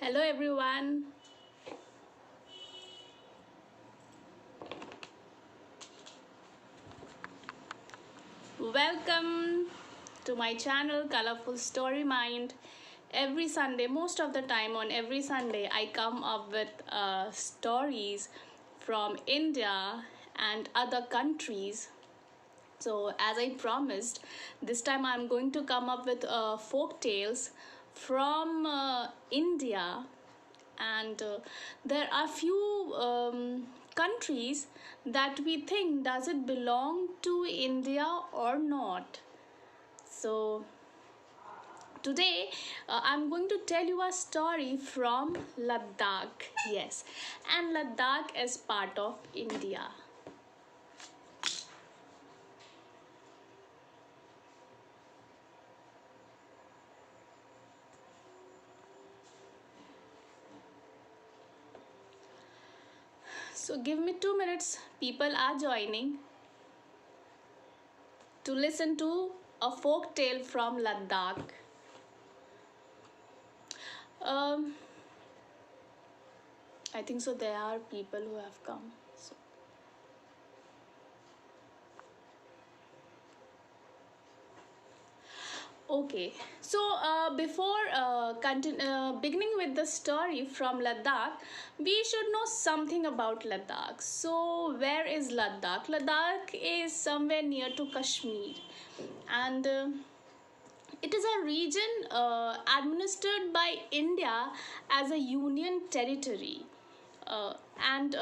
Hello everyone. Welcome to my channel Colorful Story Mind. Every Sunday, most of the time on every Sunday, I come up with stories from India and other countries. So, as I promised, this time I'm going to come up with folk tales from India, and there are few countries that we think does it belong to India or not. So today I'm going to tell you a story from Ladakh. Yes, and Ladakh is part of India. So give me 2 minutes. People are joining to listen to a folk tale from Ladakh. Um, I think so. There are people who have come. So. Okay, so before beginning with the story from Ladakh, we should know something about Ladakh. So, where is Ladakh? Ladakh is somewhere near to Kashmir, and it is a region administered by India as a union territory, and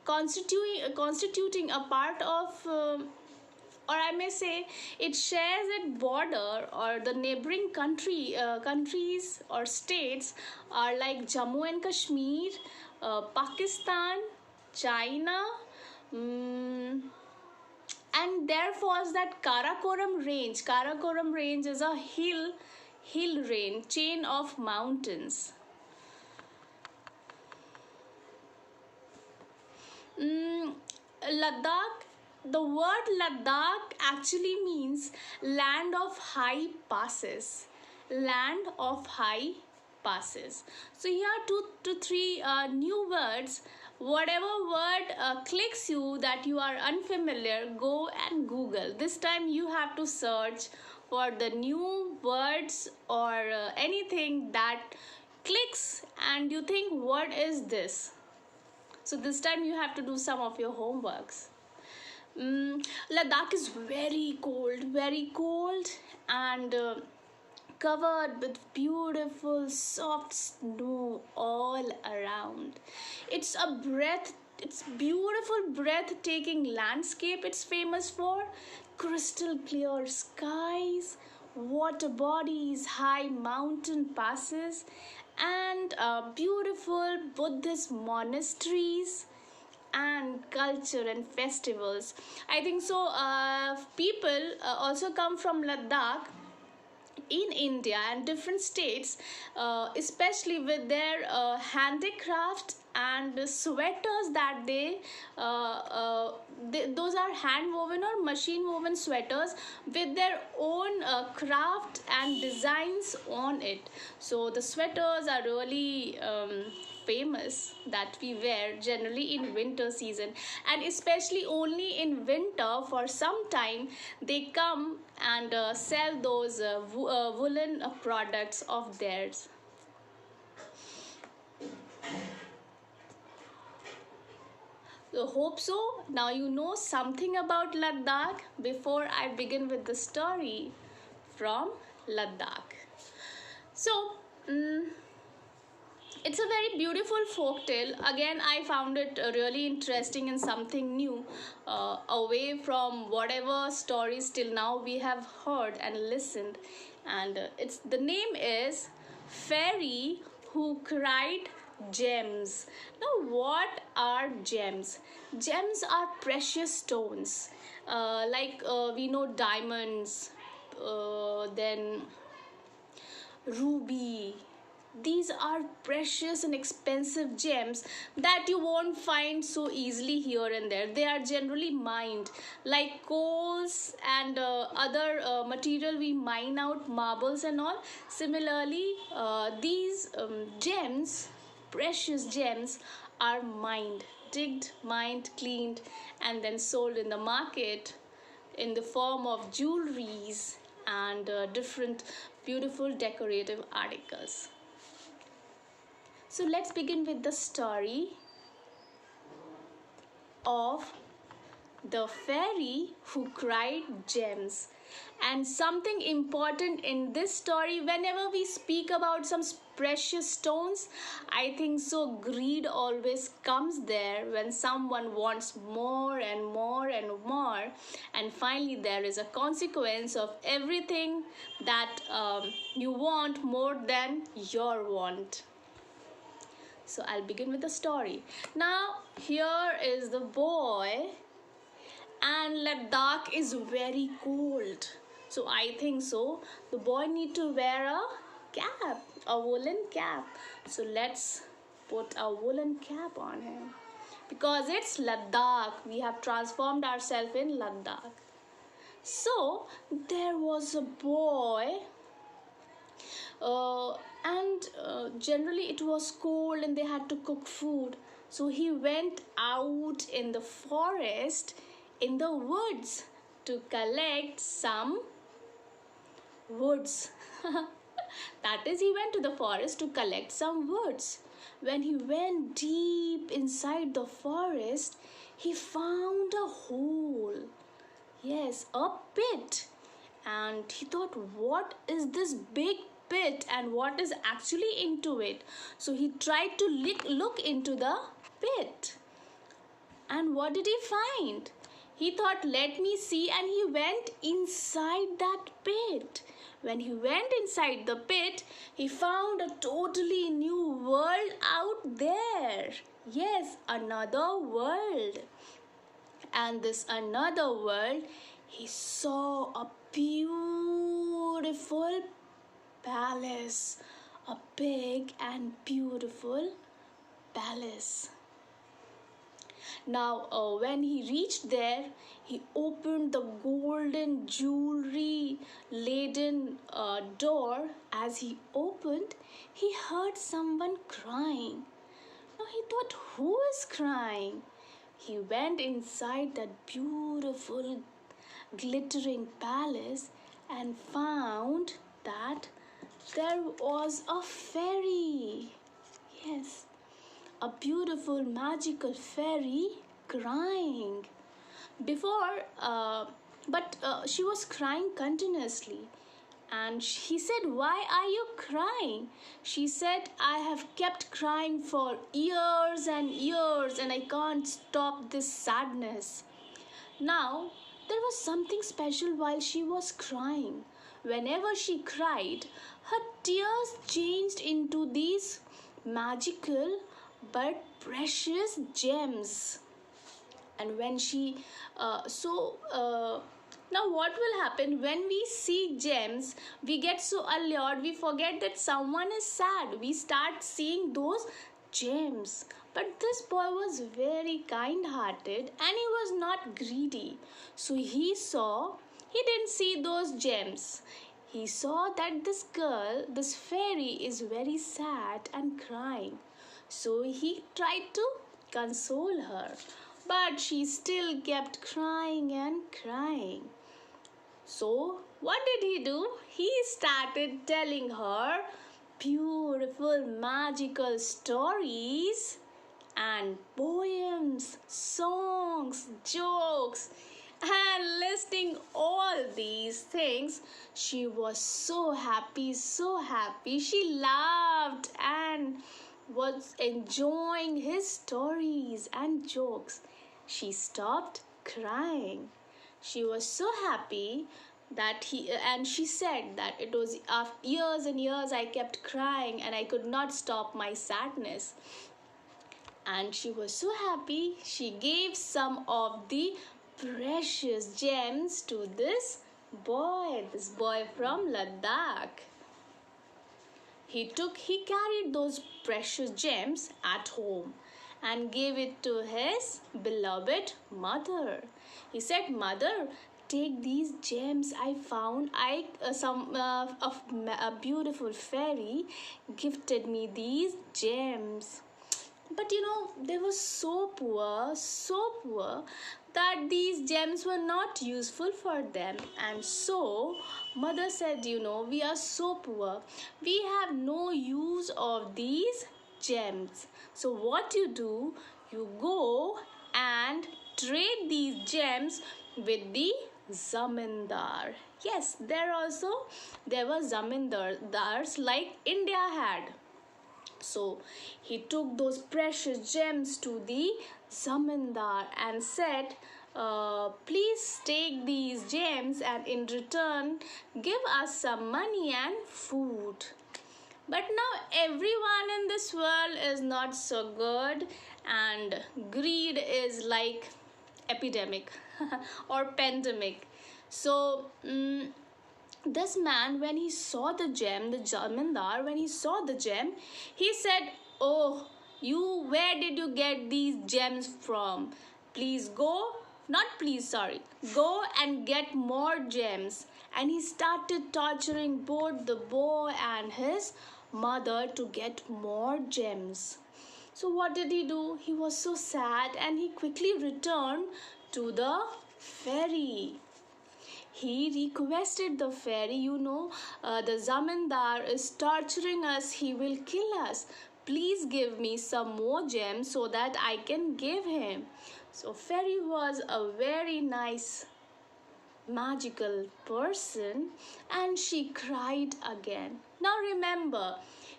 constituting a part of. Or I may say it shares its border or the neighboring countries or states are like Jammu and Kashmir, Pakistan, China, um, and there falls that Karakoram range. Karakoram range is a hill range chain of mountains. Mm, Ladakh, the word Ladakh actually means land of high passes. Land of high passes. So here are two to three new words. Whatever word clicks you that you are unfamiliar, go and Google. This time you have to search for the new words or anything that clicks and you think, what is this? So this time you have to do some of your homeworks. Ladakh is very cold, and covered with beautiful soft snow all around. It's a it's beautiful breathtaking landscape it's famous for. Crystal clear skies, water bodies, high mountain passes, and beautiful Buddhist monasteries and culture and festivals. I think so. People also come from Ladakh in India and different states, especially with their handicraft and sweaters that those are hand woven or machine woven sweaters with their own craft and designs on it. So the sweaters are really famous that we wear generally in winter season, and especially only in winter for some time they come and sell those woolen products of theirs. So hope so. Now you know something about Ladakh before I begin with the story from Ladakh. So, it's a very beautiful folk tale. Again, I found it really interesting and something new, away from whatever stories till now we have heard and listened. And it's the name is Fairy Who Cried Gems. Now, what are gems? Gems are precious stones, like we know diamonds, then ruby, these are precious and expensive gems that you won't find so easily here and there. They are generally mined like coals and other material we mine out, marbles and all. Similarly, these gems, precious gems, are mined, digged, mined, cleaned, and then sold in the market in the form of jewelries and different beautiful decorative articles. So let's begin with the story of the fairy who cried gems. And something important in this story, whenever we speak about some precious stones, I think so greed always comes there when someone wants more and more and more, and finally there is a consequence of everything that you want more than your want. So I'll begin with the story. Now here is the boy, and Ladakh is very cold. So I think so the boy need to wear a cap, a woolen cap. So let's put a woolen cap on him because it's Ladakh. We have transformed ourselves in Ladakh. So there was a boy, and generally it was cold and they had to cook food. So he went out in the forest, in the woods, to collect some woods. That is, he went to the forest to collect some woods. When he went deep inside the forest, he found a hole. Yes, a pit. And he thought, what is this big pit and what is actually into it? So he tried to look into the pit. And what did he find? He thought, let me see, and he went inside that pit. When he went inside the pit, he found a totally new world out there. Yes, another world. And this another world, he saw a beautiful palace, a big and beautiful palace. Now, when he reached there, he opened the golden jewelry laden door. As he opened, he heard someone crying. Now he thought, who is crying? He went inside that beautiful glittering palace and found that there was a fairy. Yes, a beautiful magical fairy crying. But she was crying continuously. And he said, why are you crying? She said, I have kept crying for years and years and I can't stop this sadness. Now, there was something special while she was crying. Whenever she cried, her tears changed into these magical but precious gems. And when she now what will happen when we see gems? We get so allured, we forget that someone is sad. We start seeing those gems. But this boy was very kind hearted and he was not greedy. So he didn't see those gems. He saw that this girl, this fairy, is very sad and crying. So he tried to console her. But she still kept crying and crying. So what did he do? He started telling her beautiful magical stories and poems, songs, jokes. And listening all these things, she was so happy, so happy. She laughed and was enjoying his stories and jokes. She stopped crying. She was so happy that she said that it was after years and years I kept crying and I could not stop my sadness. And she was so happy, she gave some of the precious gems to this boy from Ladakh. He carried those precious gems at home and gave it to his beloved mother. He said, "Mother, take these gems I found. A beautiful fairy gifted me these gems." But they were so poor that these gems were not useful for them. And so, mother said, we are so poor, we have no use of these gems. So, what you do, you go and trade these gems with the zamindar. Yes, there were zamindars like India had. So he took those precious gems to the zamindar and said, "Please take these gems and in return give us some money and food." But now everyone in this world is not so good, and greed is like epidemic or pandemic. So this man, when he saw the gem, the zamindar, when he saw the gem, he said, "Oh, where did you get these gems from? Please go, not please, sorry, go and get more gems." And he started torturing both the boy and his mother to get more gems. So what did he do? He was so sad and he quickly returned to the fairy. He requested the fairy, the zamindar is torturing us, he will kill us. Please give me some more gems so that I can give him. So fairy was a very nice magical person, and she cried again. Now remember,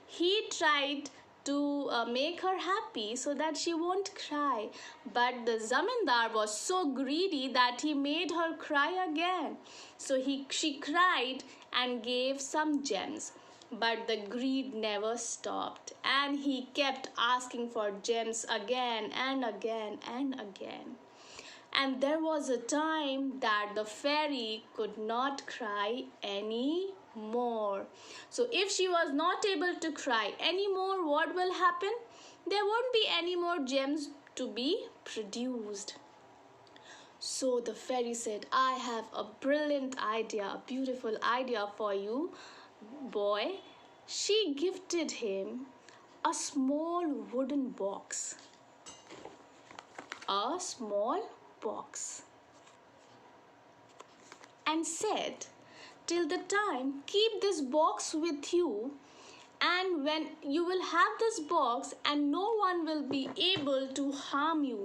he tried to make her happy so that she won't cry, but the zamindar was so greedy that he made her cry again. So she cried and gave some gems, but the greed never stopped, and he kept asking for gems again and again and again. And there was a time that the fairy could not cry anymore. So if she was not able to cry anymore, what will happen? There won't be any more gems to be produced. So the fairy said, "I have a brilliant idea, a beautiful idea for you, boy." She gifted him a small wooden box. A small box. And said, "Till the time, keep this box with you, and when you will have this box and no one will be able to harm you."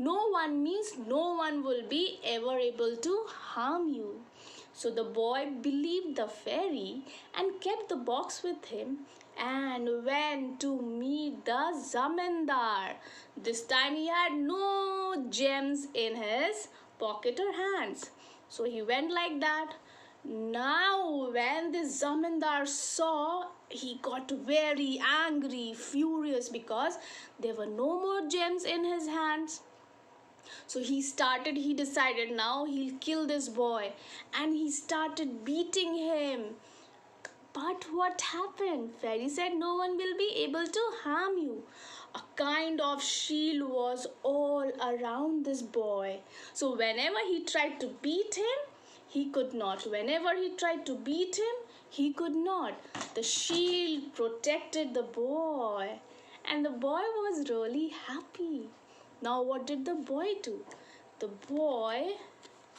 No one means no one will be ever able to harm you. So the boy believed the fairy and kept the box with him and went to meet the zamindar. This time he had no gems in his pocket or hands. So he went like that. Now when the zamindar saw, he got very angry, furious, because there were no more gems in his hands. So he decided now he'll kill this boy, and he started beating him. But what happened? Fairy said, "No one will be able to harm you." A kind of shield was all around this boy. So whenever he tried to beat him, he could not. Whenever he tried to beat him, he could not. The shield protected the boy, and the boy was really happy. Now what did the boy do? The boy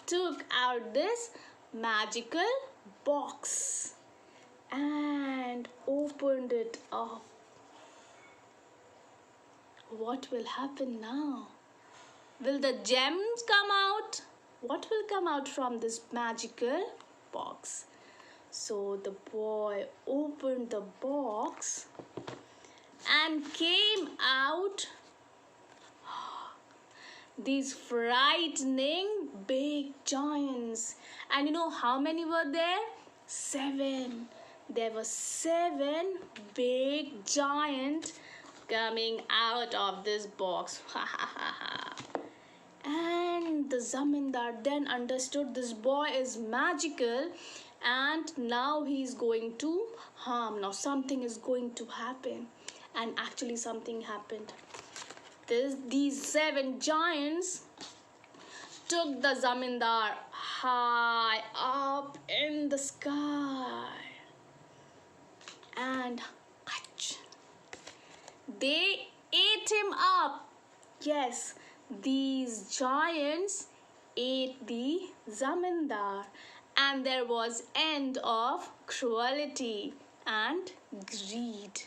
took out this magical box and opened it up. What will happen now? Will the gems come out? What will come out from this magical box? So the boy opened the box and came out these frightening big giants. And you know how many were there? 7. There were 7 big giants coming out of this box. And the zamindar then understood this boy is magical, and now he's going to harm. Now something is going to happen, and actually something happened. These 7 giants took the zamindar high up in the sky, and they ate him up. Yes, these giants ate the zamindar, and there was end of cruelty and greed.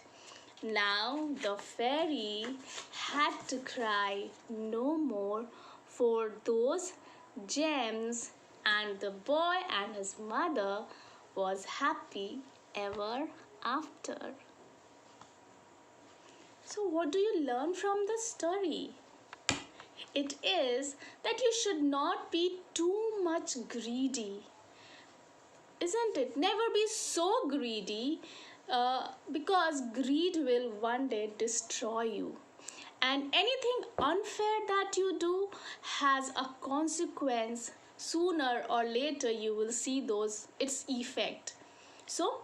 Now the fairy had to cry no more for those gems, and the boy and his mother was happy ever after. So what do you learn from this story? It is that you should not be too much greedy. Isn't it? Never be so greedy, because greed will one day destroy you. And anything unfair that you do has a consequence. Sooner or later you will see its effect. So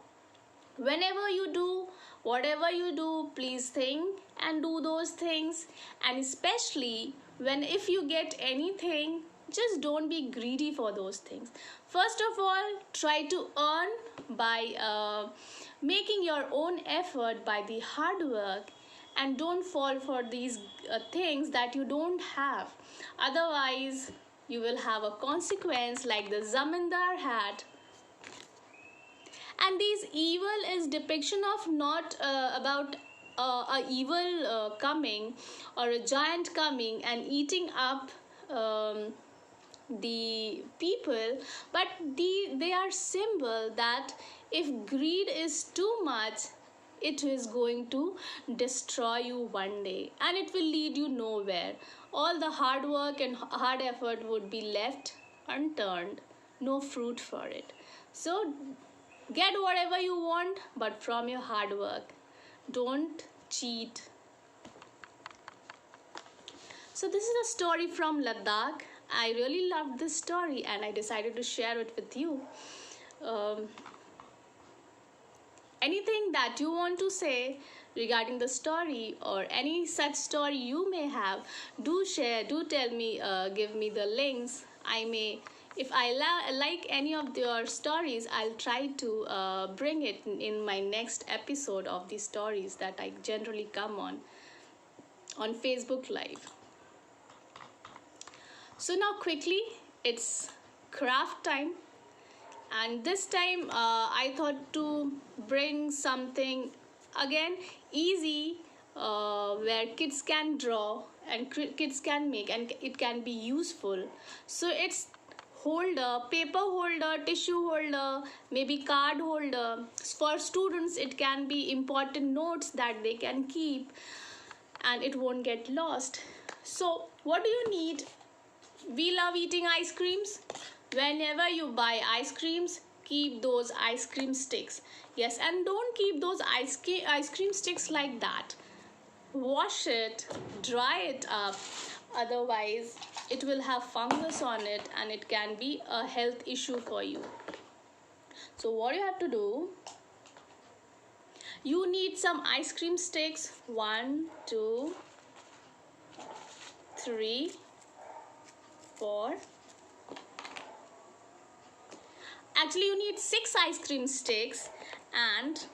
whenever you do, whatever you do, please think and do those things. And especially if you get anything, just don't be greedy for those things. First of all, try to earn by making your own effort, by the hard work, and don't fall for these things that you don't have. Otherwise you will have a consequence like the zamindar had. And this evil is depiction of not about a evil coming, or a giant coming and eating up the people, but they are symbol that if greed is too much, it is going to destroy you one day, and it will lead you nowhere. All the hard work and hard effort would be left unturned, no fruit for it. So get whatever you want, but from your hard work. Don't cheat. So this is a story from Ladakh. I really loved this story and I decided to share it with you. Anything that you want to say regarding the story, or any such story you may have, do share, do tell me, give me the links. If I like any of your stories, I'll try to bring it in my next episode of the stories that I generally come on Facebook Live. So now quickly, it's craft time. And this time I thought to bring something again easy, where kids can draw and kids can make, and it can be useful. So it's holder, paper holder, tissue holder, maybe card holder. For students it can be important notes that they can keep and it won't get lost. So what do you need? We love eating ice creams. Whenever you buy ice creams, keep those ice cream sticks. Yes, and don't keep those ice cream sticks like that. Wash it, dry it up. Otherwise, it will have fungus on it and it can be a health issue for you. So what you have to do, you need some ice cream sticks. 1, 2, 3, 4. Actually, you need 6 ice cream sticks, and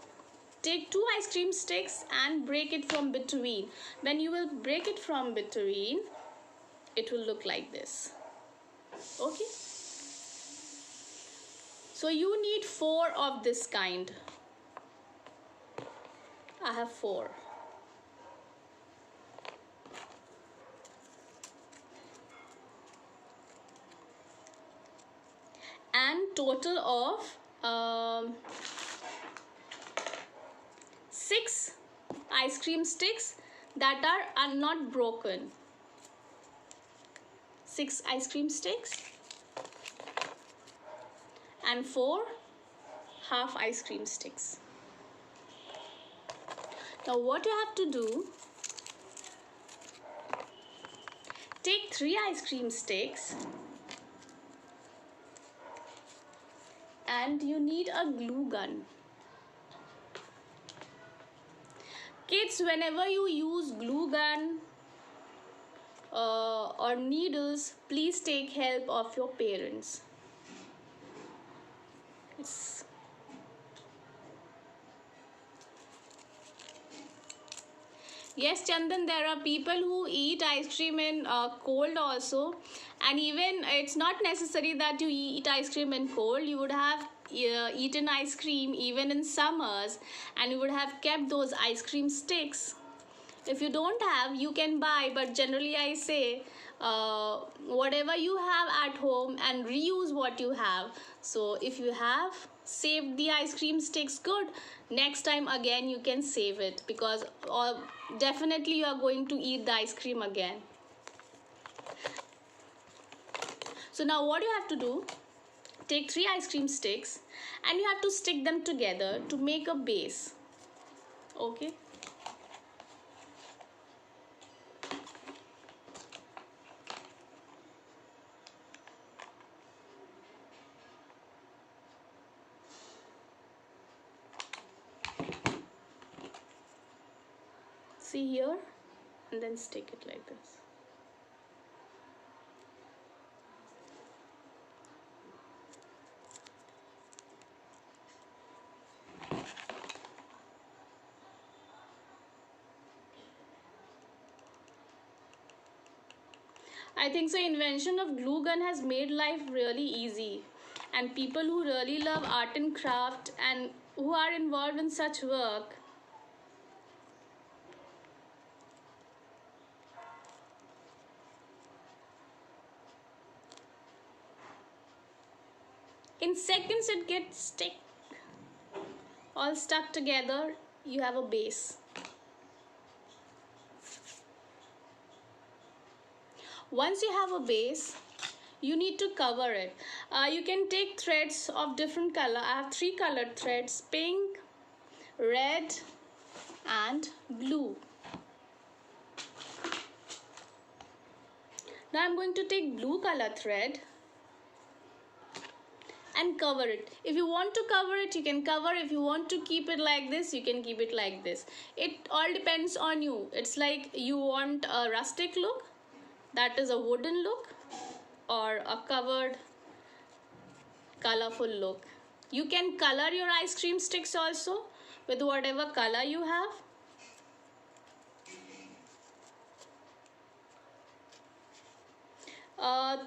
take 2 ice cream sticks and break it from between. When you will break it from between, it will look like this. Okay? So you need 4 of this kind. I have 4. And total of 6 ice cream sticks that are not broken. 6 ice cream sticks and 4 half ice cream sticks. Now what you have to do, take 3 ice cream sticks and you need a glue gun. Kids, whenever you use glue gun or needles, please take help of your parents. It's Yes, Chandan, there are people who eat ice cream in cold also, and even it's not necessary that you eat ice cream in cold. You would have eaten ice cream even in summers, and you would have kept those ice cream sticks. If you don't have, you can buy, but generally I say whatever you have at home and reuse what you have. So if you have saved the ice cream sticks, good. Next time again you can save it, because definitely you are going to eat the ice cream again. So now what you have to do, take 3 ice cream sticks and you have to stick them together to make a base. Okay. See here, and then stick it like this. I think so invention of glue gun has made life really easy, and people who really love art and craft and who are involved in such work, in seconds it gets all stuck together. You have a base. Once you have a base, you need to cover it. You can take threads of different color. I have 3 colored threads: pink, red and blue. Now I'm going to take blue color thread and cover it. If you want to cover it, you can cover. If you want to keep it like this, you can keep it like this. It all depends on you. It's like you want a rustic look, that is a wooden look, or a covered colorful look. You can color your ice cream sticks also with whatever color you have.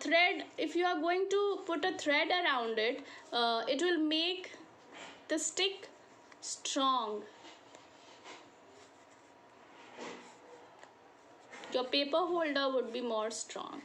Thread, if you are going to put a thread around it, it will make the stick strong. Your paper holder would be more strong.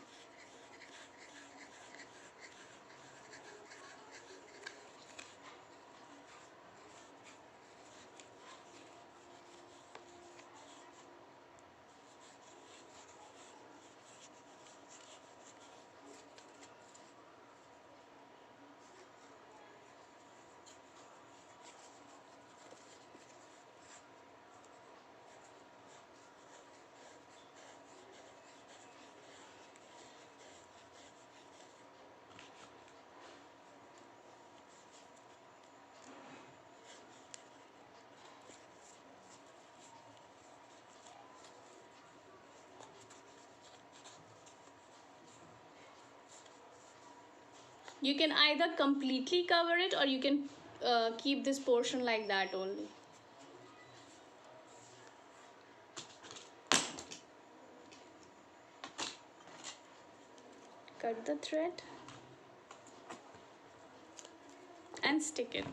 You can either completely cover it, or you can keep this portion like that only. Cut the thread and stick it.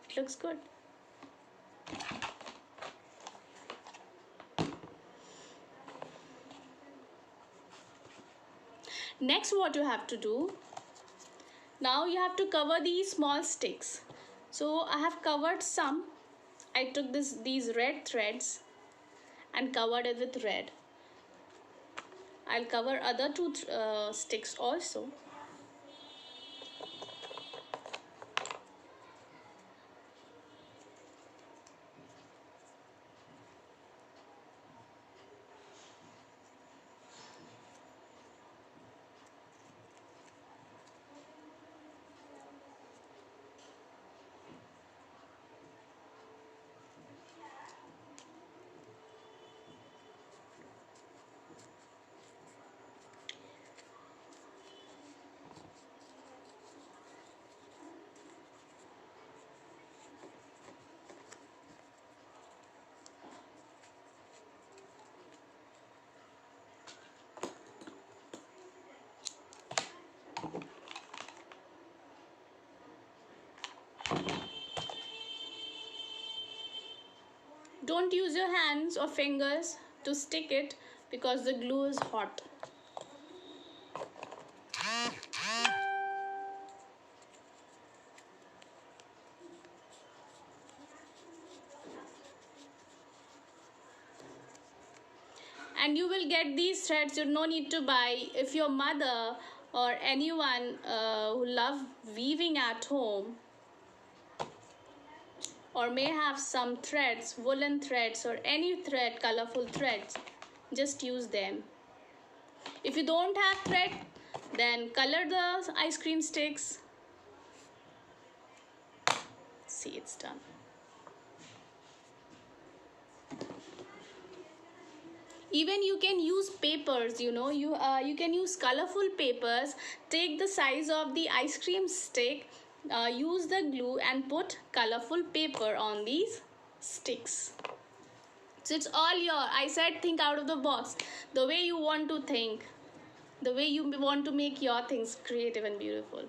It looks good. Next, what you have to do, now you have to cover these small sticks. So I have covered some. I took these red threads and covered it with red. I'll cover other 2 sticks also. Don't use your hands or fingers to stick it because the glue is hot. And you will get these threads, you no need to buy. If your mother or anyone who love weaving at home or may have some threads, woolen threads or any thread, colorful threads, just use them. If you don't have thread, then color the ice cream sticks. See, it's done. Even you can use papers, you can use colorful papers. Take the size of the ice cream stick, use the glue and put colorful paper on these sticks. So it's all I said think out of the box, the way you want to think, the way you want to make your things creative and beautiful.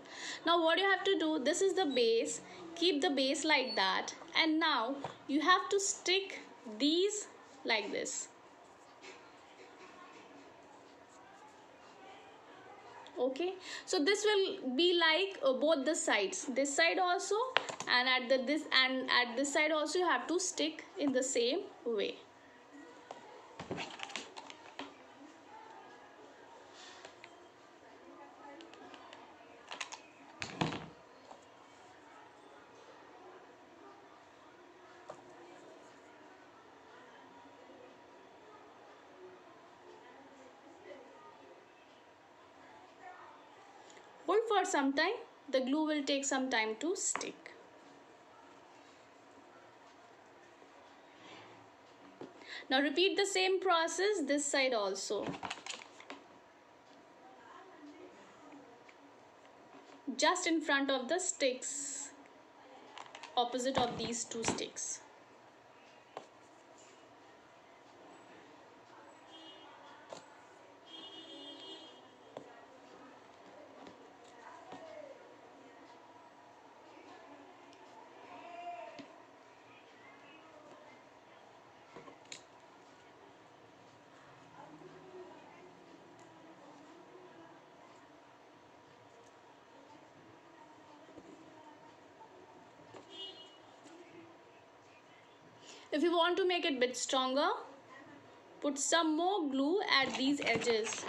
Now what you have to do, this is the base, keep the base like that, and now you have to stick these like this. Okay, so this will be like both the sides, this side also, and at this side also you have to stick in the same way. Hold for some time, the glue will take some time to stick. Now repeat the same process this side also. Just in front of the sticks, opposite of these two sticks. If you want to make it a bit stronger, put some more glue at these edges.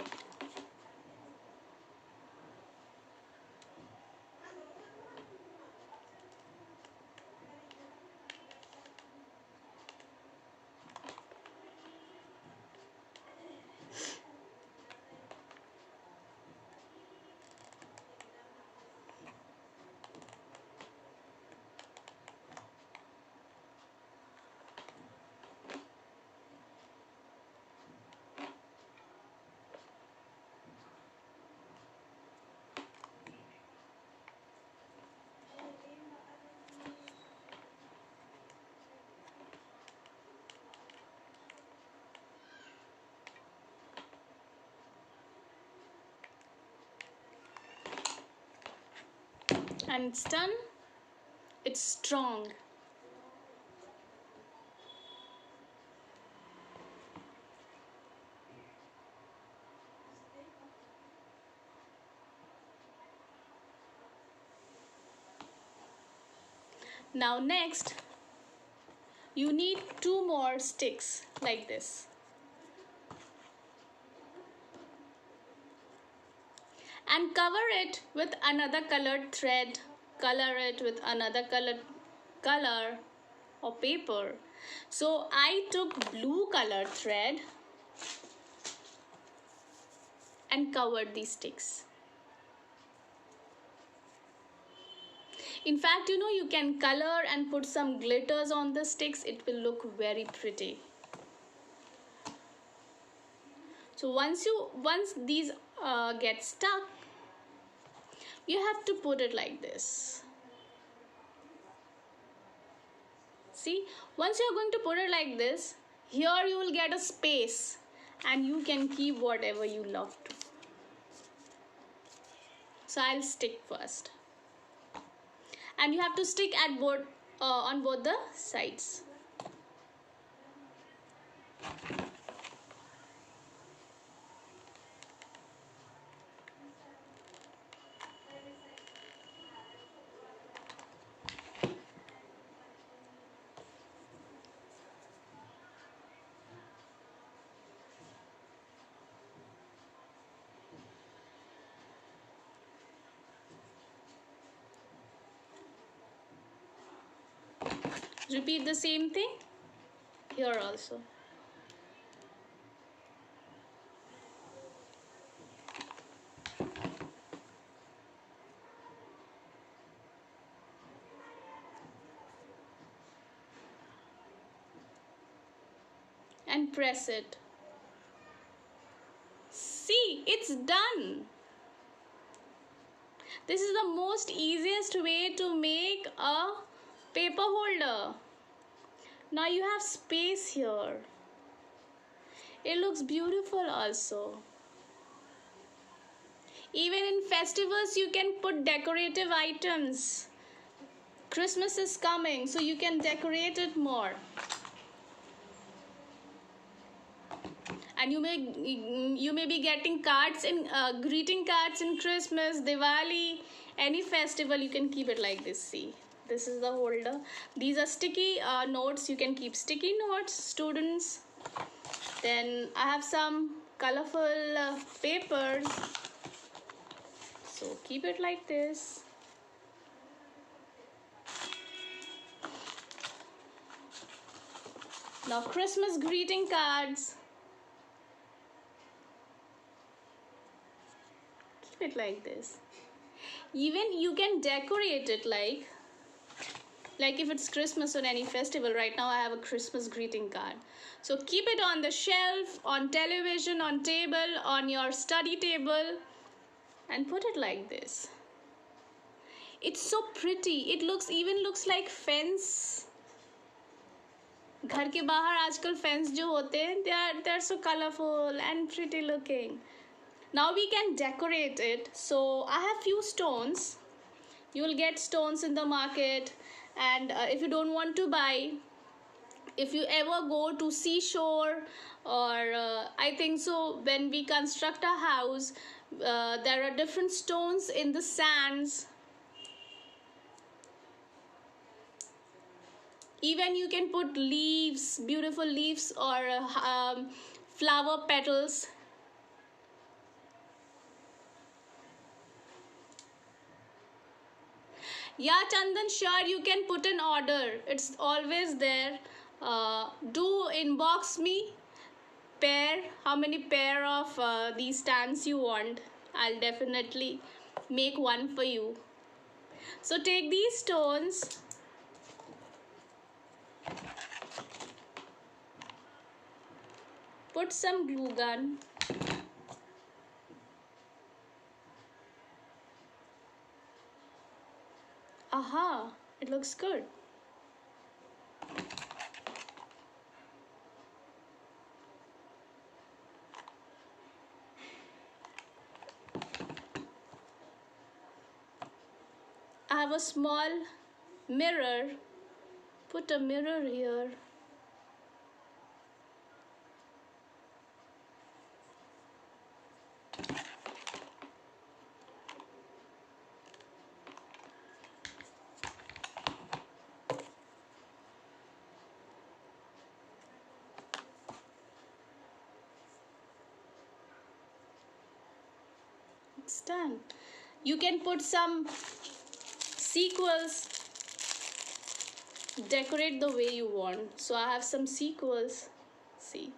And it's done. It's strong. Now next, you need 2 more sticks like this. And cover it with another colored thread, color it with another colored color or paper. So I took blue colored thread and covered these sticks. In fact, you can color and put some glitters on the sticks. It will look very pretty. So once these get stuck, you have to put it like this. See, once you're going to put it like this, here you will get a space and you can keep whatever you love to. So I'll stick first. And you have to stick at on both the sides. Repeat the same thing here also. And press it. See, it's done. This is the most easiest way to make a paper holder. Now you have space here. It looks beautiful also. Even in festivals you can put decorative items. Christmas is coming, so you can decorate it more. And you may be getting cards in greeting cards in Christmas, Diwali, any festival. You can keep it like this. See, this is the holder. These are sticky notes. You can keep sticky notes, students. Then I have some colorful papers, so keep it like this. Now Christmas greeting cards. Keep it like this. Even you can decorate it like if it's Christmas or any festival. Right now I have a Christmas greeting card. So keep it on the shelf, on television, on table, on your study table, and put it like this. It's so pretty. It even looks like fence. घर के बाहर आजकल fence जो होते हैं, they're so colorful and pretty looking. Now we can decorate it. So I have few stones. You will get stones in the market, and if you don't want to buy, if you ever go to seashore, or I think so when we construct a house, there are different stones in the sands. Even you can put leaves, beautiful leaves, or flower petals. Yeah, Chandan, sure, you can put an order. It's always there. Do inbox me how many pair of these stands you want. I'll definitely make one for you. So take these stones. Put some glue gun. Aha, it looks good. I have a small mirror. Put a mirror here. It's done. You can put some sequels. Decorate the way you want. So I have some sequels. See.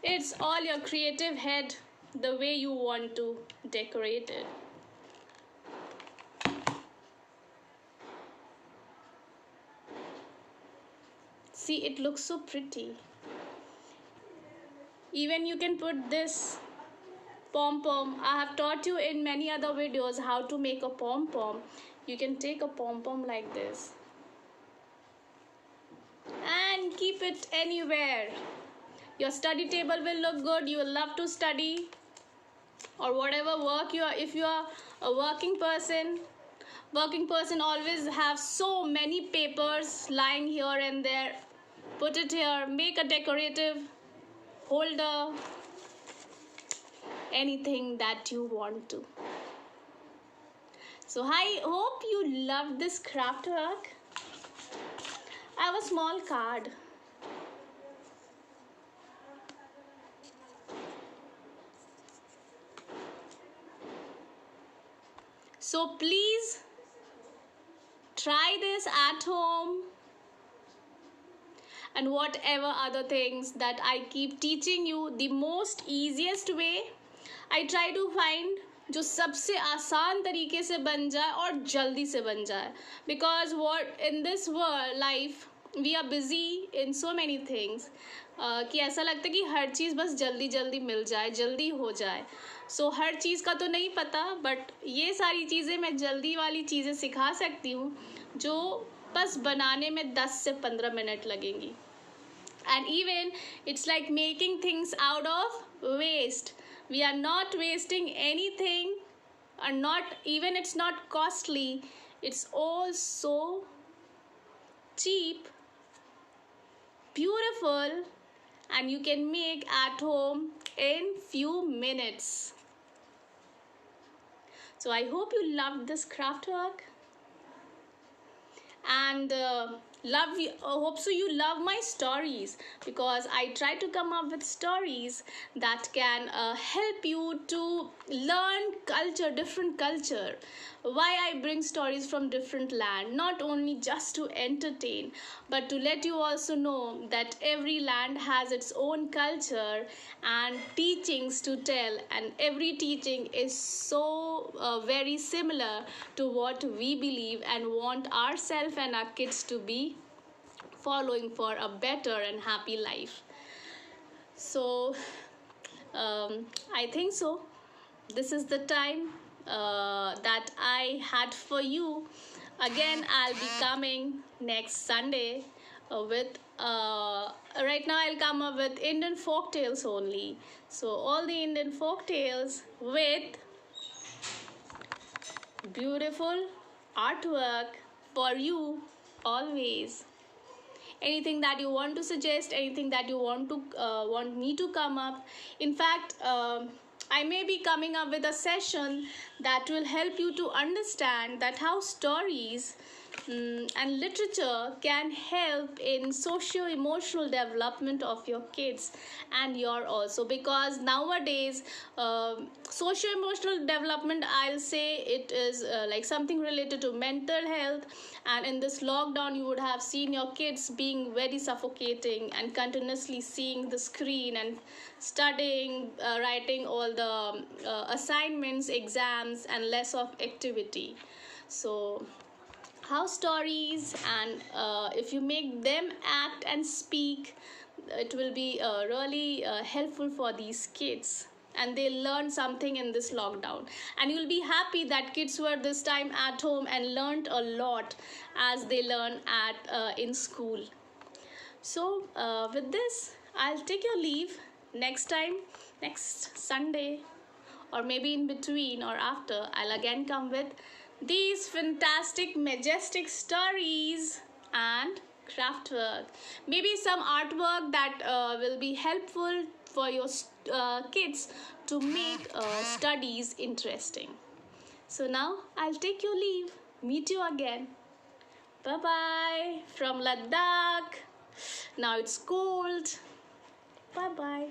It's all your creative head, the way you want to decorate it. See, it looks so pretty. Even you can put this pom-pom. I have taught you in many other videos how to make a pom-pom. You can take a pom-pom like this. And can keep it anywhere. Your study table will look good. You will love to study, or whatever work you are. If you are a working person always have so many papers lying here and there. Put it here. Make a decorative holder. Anything that you want to. So I hope you loved this craft work. I have a small card. So please try this at home, and whatever other things that I keep teaching you, the most easiest way I try to find जो सबसे आसान तरीके से बन जाए और जल्दी से बन जाए. Because what in this world life we are busy in so many things कि ऐसा लगता है कि हर चीज़ बस जल्दी जल्दी मिल जाए, जल्दी हो जाए. सो हर चीज़ का तो नहीं पता, बट ये सारी चीज़ें मैं जल्दी वाली चीज़ें सिखा सकती हूँ जो बस बनाने में 10 से 15 मिनट लगेंगी. And even it's like making things out of waste. We are not wasting anything, and not even it's not costly. It's all so cheap, beautiful, and you can make at home in few minutes. So I hope you loved this craft work, and hope so you love my stories, because I try to come up with stories that can help you to learn culture, different culture. Why I bring stories from different land, not only just to entertain, but to let you also know that every land has its own culture and teachings to tell, and every teaching is so very similar to what we believe and want ourselves and our kids to be following for a better and happy life. So I think so this is the time that I had for you. Again, I'll be coming next Sunday with right now I'll come up with Indian folk tales only. So all the Indian folk tales with beautiful artwork for you always. Anything that you want to suggest, anything that you want me to come up. In fact, I may be coming up with a session that will help you to understand that how stories and literature can help in socio-emotional development of your kids and your also, because nowadays socio-emotional development, I'll say it is like something related to mental health. And in this lockdown you would have seen your kids being very suffocating and continuously seeing the screen and studying, writing all the assignments, exams, and less of activity. So how stories, and if you make them act and speak, it will be really helpful for these kids, and they learn something in this lockdown. And you'll be happy that kids were this time at home and learned a lot as they learn at in school. So with this I'll take your leave. Next time, next Sunday, or maybe in between or after, I'll again come with these fantastic, majestic stories and craft work. Maybe some artwork that will be helpful for your kids to make studies interesting. So now I'll take your leave. Meet you again. Bye-bye from Ladakh. Now it's cold. Bye-bye.